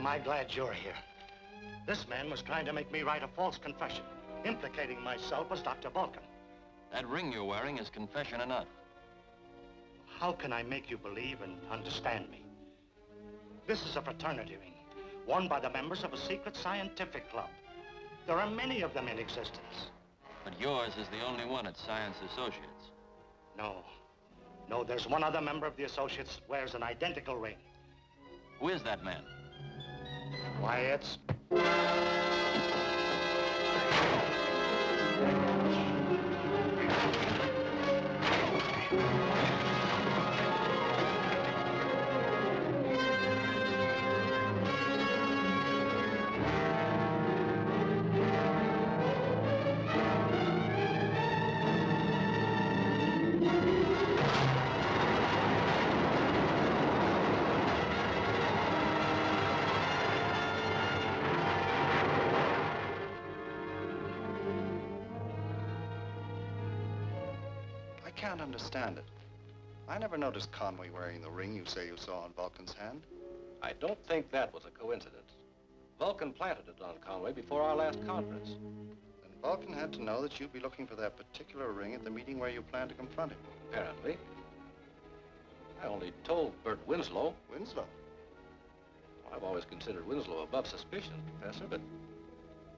am I glad you're here. This man was trying to make me write a false confession, implicating myself as Dr. Vulcan. That ring you're wearing is confession enough. How can I make you believe and understand me? This is a fraternity ring, worn by the members of a secret scientific club. There are many of them in existence. But yours is the only one at Science Associates. No, there's one other member of the Associates that wears an identical ring. Who is that man? Why, it's... I can't understand it. I never noticed Conway wearing the ring you say you saw on Vulcan's hand. I don't think that was a coincidence. Vulcan planted it on Conway before our last conference. Then Vulcan had to know that you'd be looking for that particular ring at the meeting where you planned to confront him. Apparently. I only told Bert Winslow. Winslow? I've always considered Winslow above suspicion, Professor, but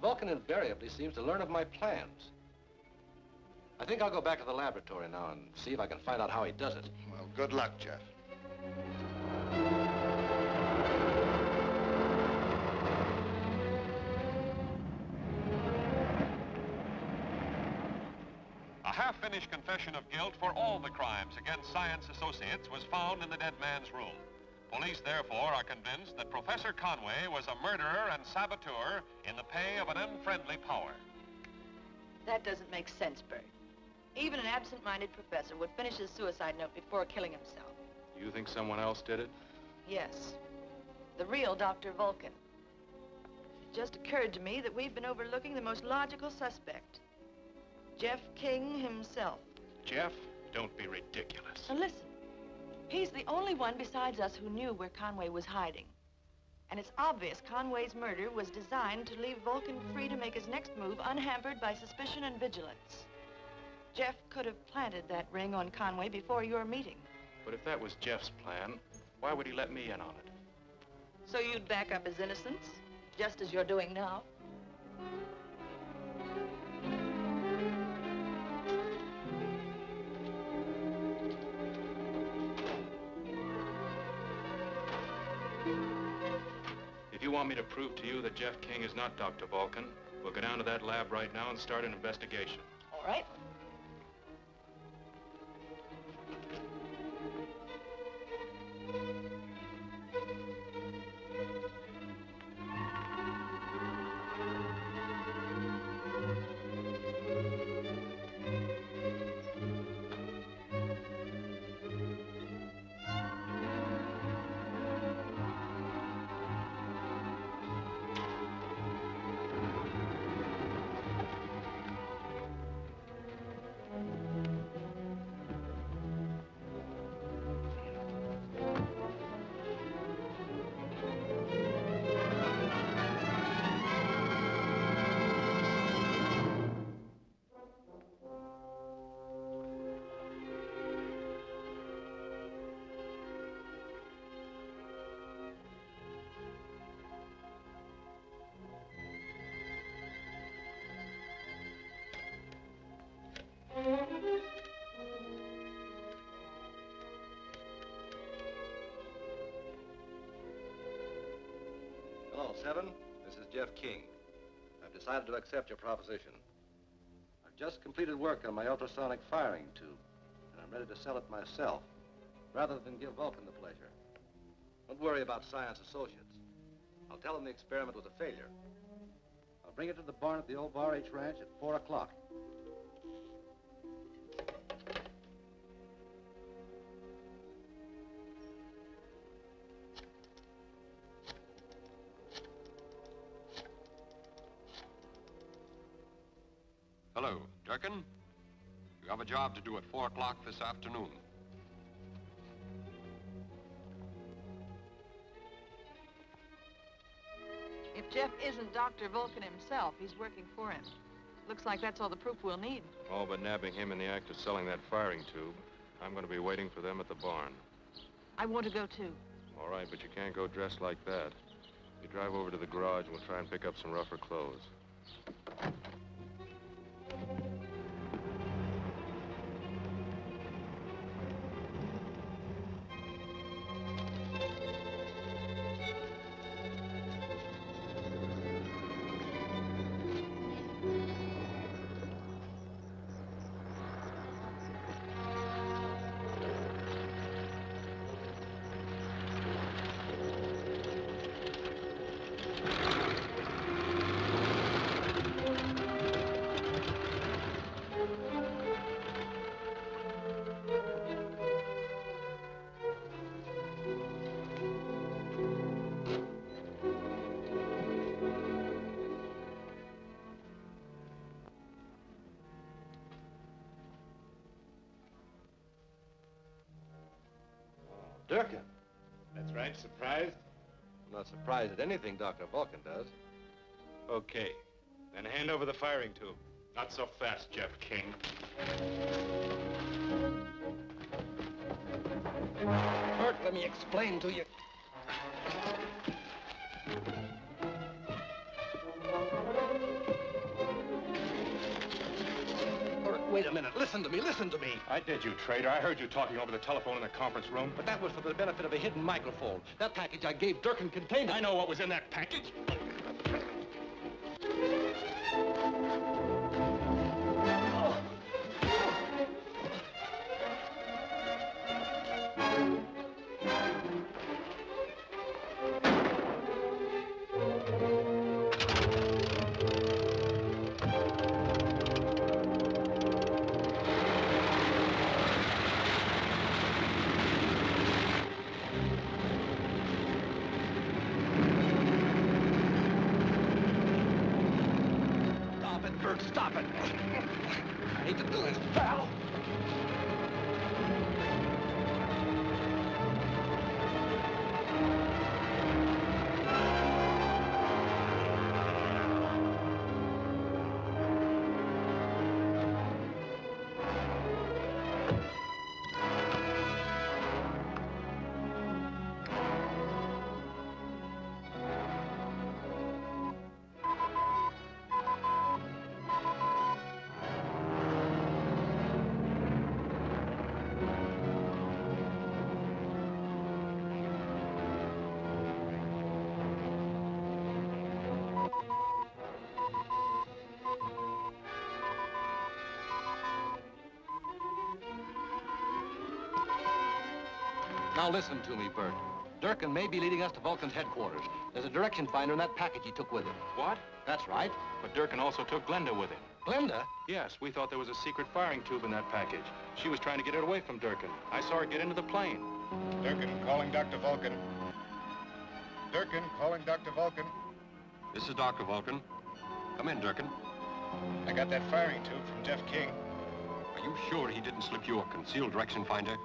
Vulcan invariably seems to learn of my plans. I think I'll go back to the laboratory now and see if I can find out how he does it. Well, good luck, Jeff. A half-finished confession of guilt for all the crimes against Science Associates was found in the dead man's room. Police, therefore, are convinced that Professor Conway was a murderer and saboteur in the pay of an unfriendly power. That doesn't make sense, Bert. Even an absent-minded professor would finish his suicide note before killing himself. You think someone else did it? Yes. The real Dr. Vulcan. It just occurred to me that we've been overlooking the most logical suspect. Jeff King himself. Jeff? Don't be ridiculous. Now listen. He's the only one besides us who knew where Conway was hiding. And it's obvious Conway's murder was designed to leave Vulcan free to make his next move unhampered by suspicion and vigilance. Jeff could have planted that ring on Conway before your meeting. But if that was Jeff's plan, why would he let me in on it? So you'd back up his innocence, just as you're doing now? If you want me to prove to you that Jeff King is not Dr. Vulcan, we'll go down to that lab right now and start an investigation. All right. Hello, Seven. This is Jeff King. I've decided to accept your proposition. I've just completed work on my ultrasonic firing tube, and I'm ready to sell it myself, rather than give Vulcan the pleasure. Don't worry about Science Associates. I'll tell them the experiment was a failure. I'll bring it to the barn at the old Bar H Ranch at 4 o'clock. Hello, Durkin. You have a job to do at 4 o'clock this afternoon. Jeff isn't Dr. Vulcan himself. He's working for him. Looks like that's all the proof we'll need. All but nabbing him in the act of selling that firing tube. I'm going to be waiting for them at the barn. I want to go, too. All right, but you can't go dressed like that. You drive over to the garage and we'll try and pick up some rougher clothes. Durkin. That's right, surprised? I'm not surprised at anything Dr. Vulcan does. Okay. Then hand over the firing tube. Not so fast, Jeff King. Bert, let me explain to you. Bert, wait a minute. Listen to me. Listen to me. I did, you traitor. I heard you talking over the telephone in the conference room. But that was for the benefit of a hidden microphone. That package I gave Durkin contained it. I know what was in that package. Stop it, Bert. Stop it. I hate to do this, pal. Now listen to me, Bert. Durkin may be leading us to Vulcan's headquarters. There's a direction finder in that package he took with him. What? That's right. But Durkin also took Glenda with him. Glenda? Yes, we thought there was a secret firing tube in that package. She was trying to get it away from Durkin. I saw her get into the plane. Durkin, calling Dr. Vulcan. Durkin, calling Dr. Vulcan. This is Dr. Vulcan. Come in, Durkin. I got that firing tube from Jeff King. Are you sure he didn't slip you a concealed direction finder?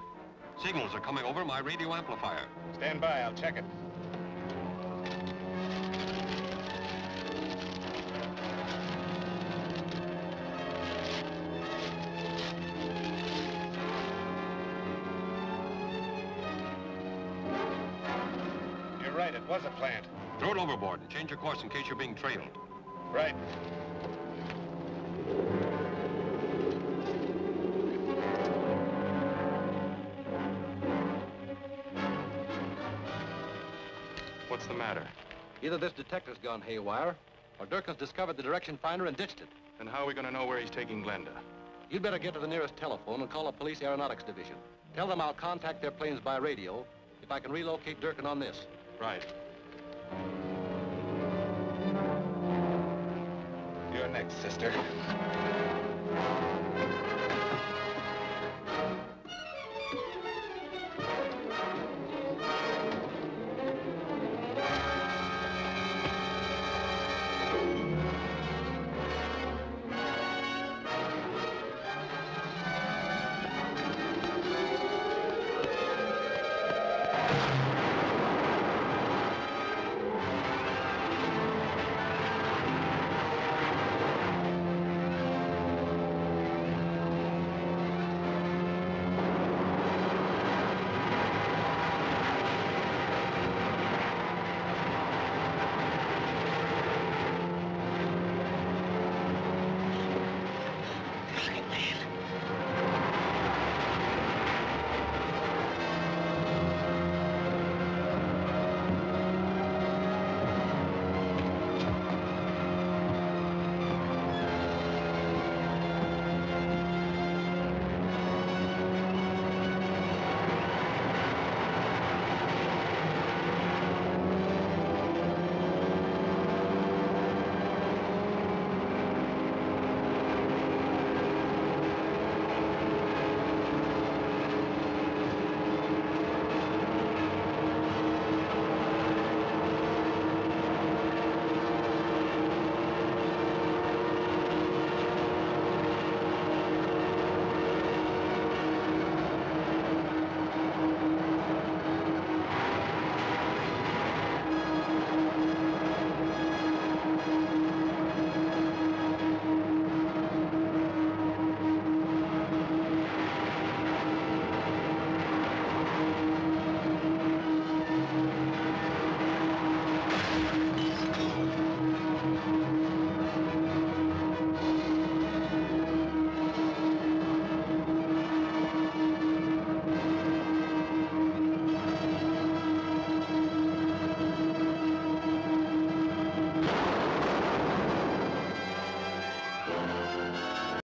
Signals are coming over my radio amplifier. Stand by, I'll check it. You're right, it was a plant. Throw it overboard and change your course in case you're being trailed. Right. What's the matter? Either this detector's gone haywire, or Durkin's discovered the direction finder and ditched it. Then how are we going to know where he's taking Glenda? You'd better get to the nearest telephone and call the police aeronautics division. Tell them I'll contact their planes by radio if I can relocate Durkin on this. Right. You're next, sister.